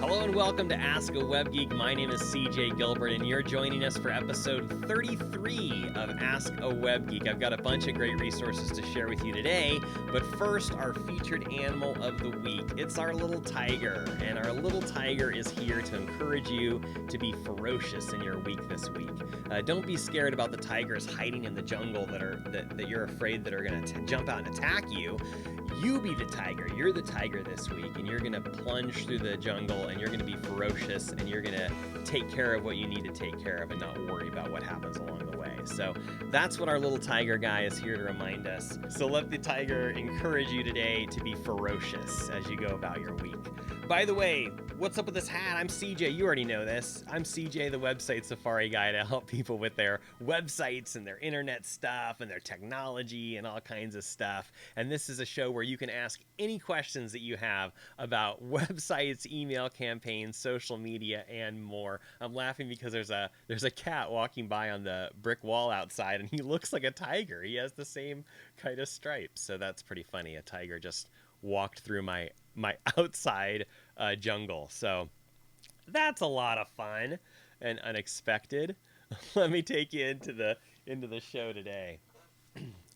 Hello and welcome to Ask A Web Geek. My name is CJ Gilbert and you're joining us for episode 33 of Ask A Web Geek. I've got a bunch of great resources to share with you today, but first, our featured animal of the week. It's our little tiger, and our little tiger is here to encourage you to be ferocious in your week this week. Don't be scared about the tigers hiding in the jungle that you're afraid that are going to jump out and attack you. You be the tiger. You're the tiger this week, and you're going to plunge through the jungle, and you're going to be ferocious, and you're going to take care of what you need to take care of and not worry about what happens along the way. So that's what our little tiger guy is here to remind us. So let the tiger encourage you today to be ferocious as you go about your week. By the way, what's up with this hat? I'm CJ. You already know this. I'm CJ, the website safari guy, to help people with their websites and their internet stuff and their technology and all kinds of stuff. And this is a show where you can ask any questions that you have about websites, email campaigns, social media, and more. I'm laughing because there's a cat walking by on the brick wall outside, and he looks like a tiger. He has the same kind of stripes, so that's pretty funny. A tiger just walked through my outside jungle. So that's a lot of fun and unexpected. Let me take you into the show today.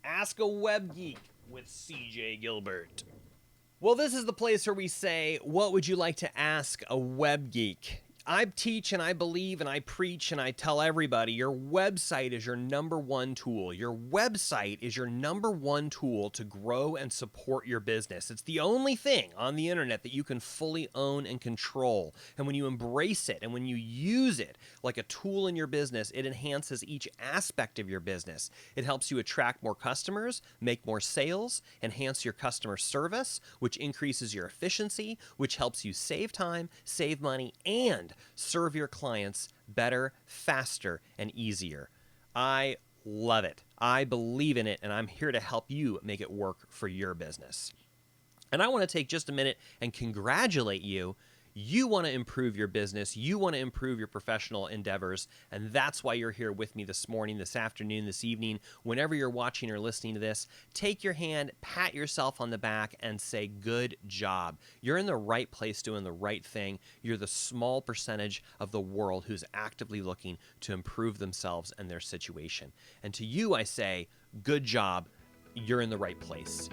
Ask a Web Geek with CJ Gilbert. Well, this is the place where we say, what would you like to ask a web geek? I teach and I believe and I preach and I tell everybody your website is your number one tool. Your website is your number one tool to grow and support your business. It's the only thing on the internet that you can fully own and control. And when you embrace it and when you use it like a tool in your business, it enhances each aspect of your business. It helps you attract more customers, make more sales, enhance your customer service, which increases your efficiency, which helps you save time, save money, and serve your clients better, faster, and easier. I love it. I believe in it, and I'm here to help you make it work for your business. And I want to take just a minute and congratulate you. You want to improve your business. You want to improve your professional endeavors. And that's why you're here with me this morning, this afternoon, this evening. Whenever you're watching or listening to this, take your hand, pat yourself on the back, and say, good job. You're in the right place doing the right thing. You're the small percentage of the world who's actively looking to improve themselves and their situation. And to you, I say, good job. You're in the right place.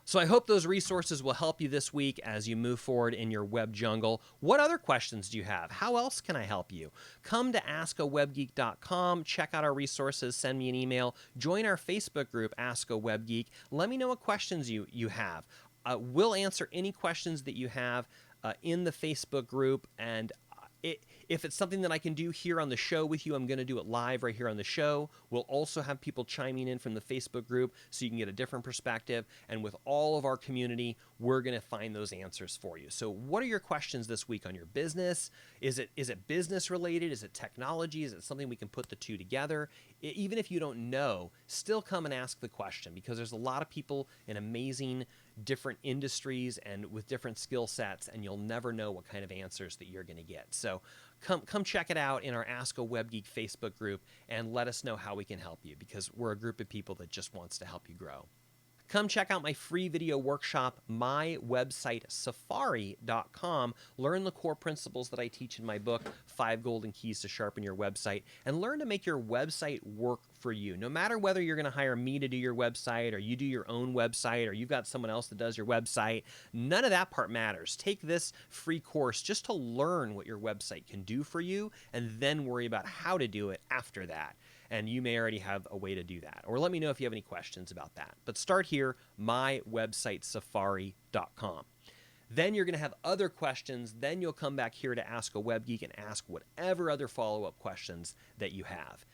So I hope those resources will help you this week as you move forward in your web jungle. What other questions do you have? How else can I help you? Come to askawebgeek.com, check out our resources, send me an email, join our Facebook group, Ask A Web Geek. Let me know what questions you have. We'll answer any questions that you have in the Facebook group, and if it's something that I can do here on the show with you, I'm going to do it live right here on the show. We'll also have people chiming in from the Facebook group so you can get a different perspective. And with all of our community, we're going to find those answers for you. So what are your questions this week on your business? Is it business related? Is it technology? Is it something we can put the two together? Even if you don't know, still come and ask the question, because there's a lot of people in amazing different industries and with different skill sets, and you'll never know what kind of answers that you're going to get. So come check it out in our Ask A Web Geek Facebook group and let us know how we can help you, because we're a group of people that just wants to help you grow. Come check out my free video workshop, mywebsitesafari.com. Learn the core principles that I teach in my book, 5 Golden Keys to Sharpen Your Website, and learn to make your website work for you. No matter whether you're going to hire me to do your website, or you do your own website, or you've got someone else that does your website, none of that part matters. Take this free course just to learn what your website can do for you, and then worry about how to do it after that. And you may already have a way to do that. Or let me know if you have any questions about that. But start here, mywebsitesafari.com. Then you're going to have other questions. Then you'll come back here to Ask a Web Geek and ask whatever other follow-up questions that you have.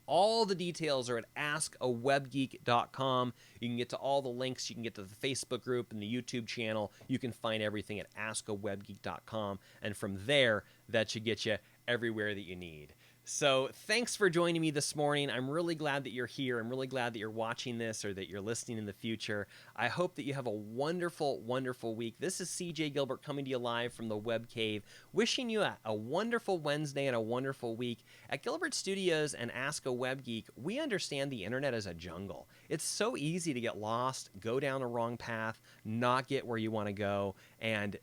All the details are at askawebgeek.com. You can get to all the links. You can get to the Facebook group and the YouTube channel. You can find everything at askawebgeek.com. And from there, that should get you everywhere that you need. So thanks for joining me this morning. I'm really glad that you're here. I'm really glad that you're watching this or that you're listening in the future. I hope that you have a wonderful, wonderful week. This is CJ Gilbert coming to you live from the Web Cave, wishing you a wonderful Wednesday and a wonderful week. At Gilbert Studios and Ask a Web Geek, we understand the internet as a jungle. It's so easy to get lost, go down a wrong path, not get where you want to go, and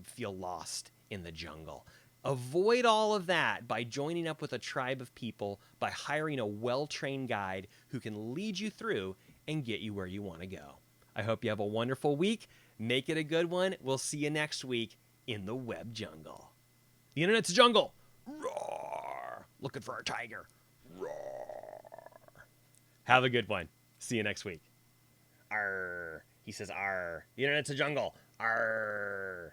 feel lost in the jungle. Avoid all of that by joining up with a tribe of people, by hiring a well-trained guide who can lead you through and get you where you want to go. I hope you have a wonderful week. Make it a good one. We'll see you next week in the web jungle. The internet's a jungle. Roar! Looking for a tiger. Roar! Have a good one. See you next week. Arr. He says arr. The internet's a jungle. Arr.